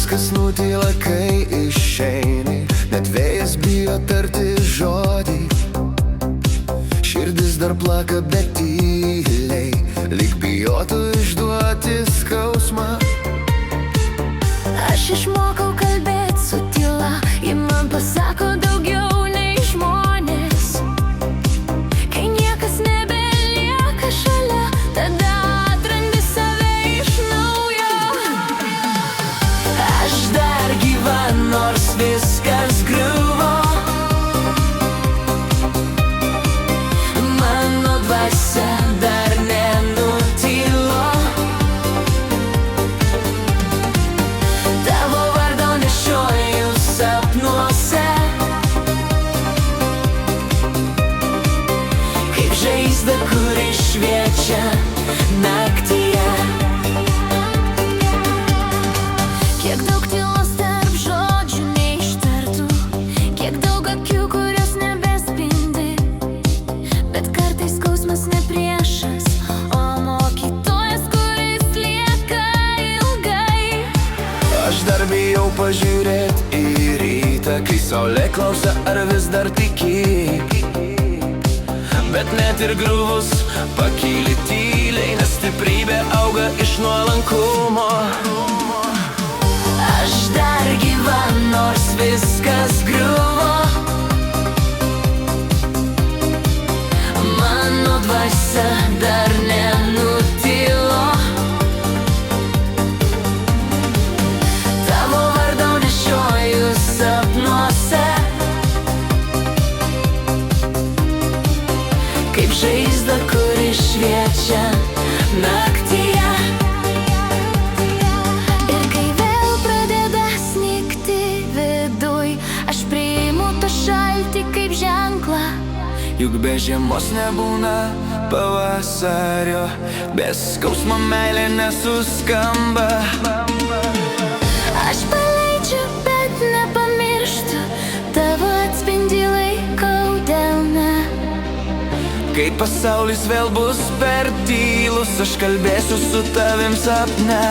Viskas nutyla, kai išeini, net vėjas bijo tarti žodį. Širdis dar plaka, bet tyliai, lyg bijotų išduoti skausmą. Aš išmokau kalbėt su tyla, ji man pasako daugiau nei žmonės. Kai niekas nebelieka šalia, tada atrandi save iš naujo. Aš dar gyva, nors viskas griuvo. Mano dvasia dar nenutilo. Tavo vardo nešioju sapnuose, kaip žaizda, kuri šviečia naktyje. Kiek daug tylos tarp žodžių neištartų, kiek daug akių, kurios nebespindi. Bet kartais skausmas ne priešas, o mokytojas, kuris lieka ilgai. Aš dar bijau pažiūrėt į rytą, kai saulė klausia, ar vis dar tiki. Bet net ir griuvus pakyli tyliai, nes stiprybė auga iš nuolankumo. Aš dar gyva, nors viskas griuvo. Mano dvasia dar nenutilo. Tavo vardo nešioju sapnuose, kaip žaizda, kuri šviečia naktyje. Ir kai vėl pradeda snigti viduj, aš priimu tą šaltį kaip ženklą. Juk be žiemos nebūna pavasario, be skausmo meilė nesuskamba. Aš paleidžiu, bet nepamirštu, tavo atspindį laikau delne. Kai pasaulis vėl bus per tylus, aš kalbėsiu su tavim sapne.